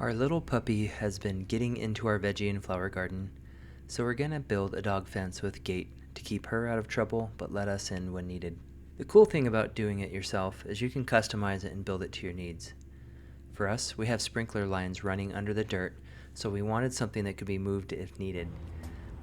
Our little puppy has been getting into our veggie and flower garden, so we're gonna build a dog fence with gate to keep her out of trouble but let us in when needed. The cool thing about doing it yourself is you can customize it and build it to your needs. For us, we have sprinkler lines running under the dirt, so we wanted something that could be moved if needed.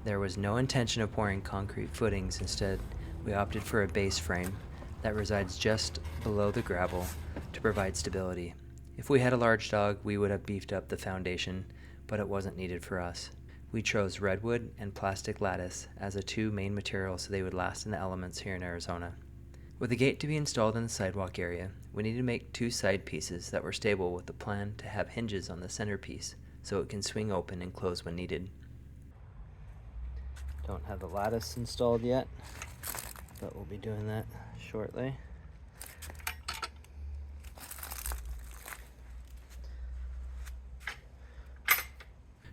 There was no intention of pouring concrete footings. Instead, we opted for a base frame that resides just below the gravel to provide stability. If we had a large dog, we would have beefed up the foundation, but it wasn't needed for us. We chose redwood and plastic lattice as the two main materials so they would last in the elements here in Arizona. With a gate to be installed in the sidewalk area, we needed to make two side pieces that were stable with the plan to have hinges on the centerpiece so it can swing open and close when needed. Don't have the lattice installed yet, but we'll be doing that shortly.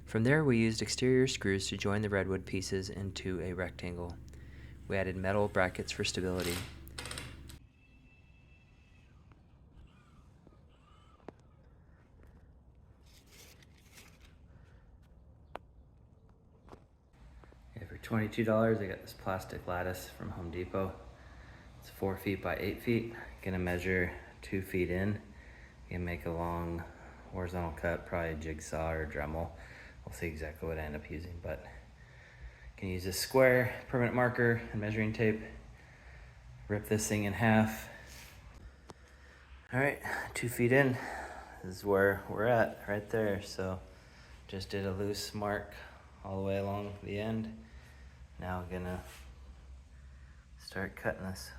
From there, we used exterior screws to join the redwood pieces into a rectangle. We added metal brackets for stability. Okay, for $22, I got this plastic lattice from Home Depot. It's 4 feet by 8 feet. Gonna measure 2 feet in. Gonna make a long horizontal cut, probably a jigsaw or Dremel. We'll see exactly what I end up using, but can use this square permanent marker and measuring tape. Rip this thing in half. All right, 2 feet in. This is where we're at, right there. So just did a loose mark all the way along the end. Now I'm gonna start cutting this.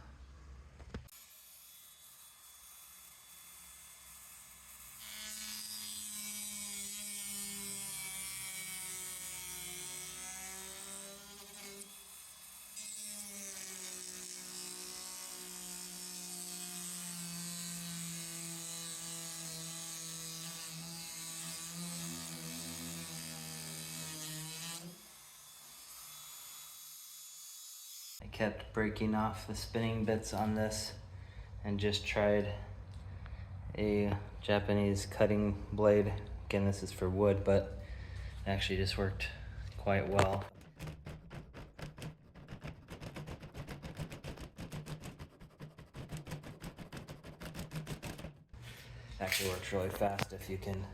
I kept breaking off the spinning bits on this and just tried a Japanese cutting blade. Again, this is for wood, but it actually just worked quite well. Actually works really fast if you can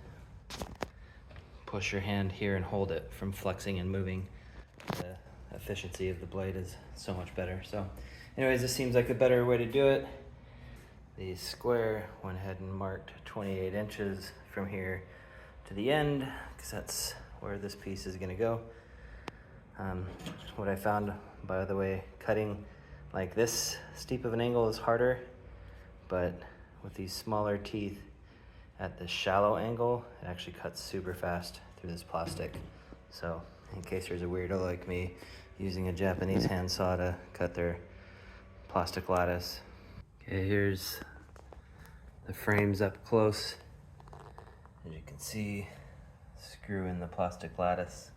push your hand here and hold it from flexing and moving. The efficiency of the blade is so much better. So anyways, this seems like a better way to do it. The square went ahead and marked 28 inches from here to the end, because that's where this piece is gonna go. What I found, by the way, cutting like this steep of an angle is harder, but with these smaller teeth at the shallow angle, it actually cuts super fast through this plastic. So in case there's a weirdo like me using a Japanese handsaw to cut their plastic lattice. Okay, here's the frames up close. As you can see, screw in the plastic lattice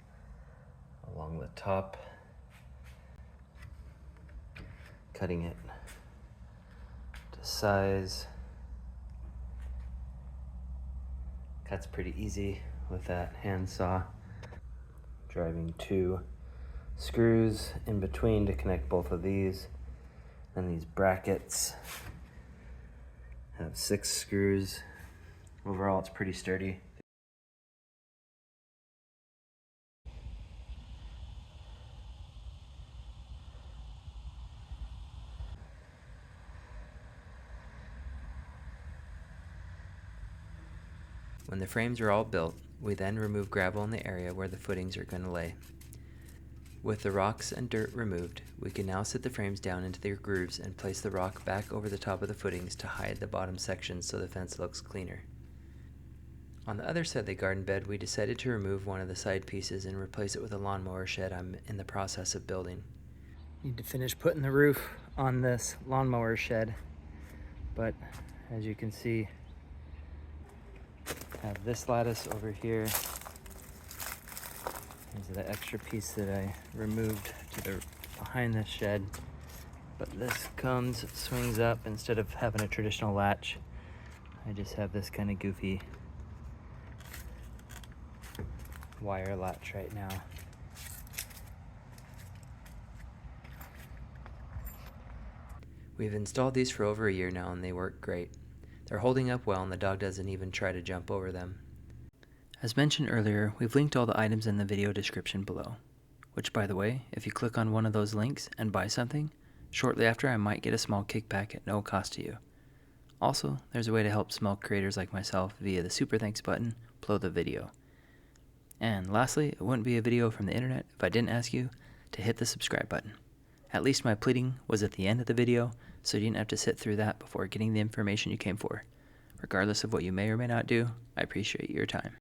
along the top, cutting it to size. Cuts pretty easy with that handsaw. Driving 2 screws in between to connect both of these. And these brackets have 6 screws. Overall, it's pretty sturdy. When the frames are all built, we then remove gravel in the area where the footings are going to lay. With the rocks and dirt removed, we can now set the frames down into their grooves and place the rock back over the top of the footings to hide the bottom sections so the fence looks cleaner. On the other side of the garden bed, we decided to remove one of the side pieces and replace it with a lawnmower shed I'm in the process of building. Need to finish putting the roof on this lawnmower shed, but as you can see, I have this lattice over here. There's the extra piece that I removed to the behind this shed. But this comes, swings up. Instead of having a traditional latch, I just have this kind of goofy wire latch right now. We've installed these for over a year now and they work great. They're holding up well and the dog doesn't even try to jump over them. As mentioned earlier, we've linked all the items in the video description below. Which, by the way, if you click on one of those links and buy something, shortly after I might get a small kickback at no cost to you. Also, there's a way to help small creators like myself via the Super Thanks button below the video. And lastly, it wouldn't be a video from the internet if I didn't ask you to hit the subscribe button. At least my pleading was at the end of the video, so you didn't have to sit through that before getting the information you came for. Regardless of what you may or may not do, I appreciate your time.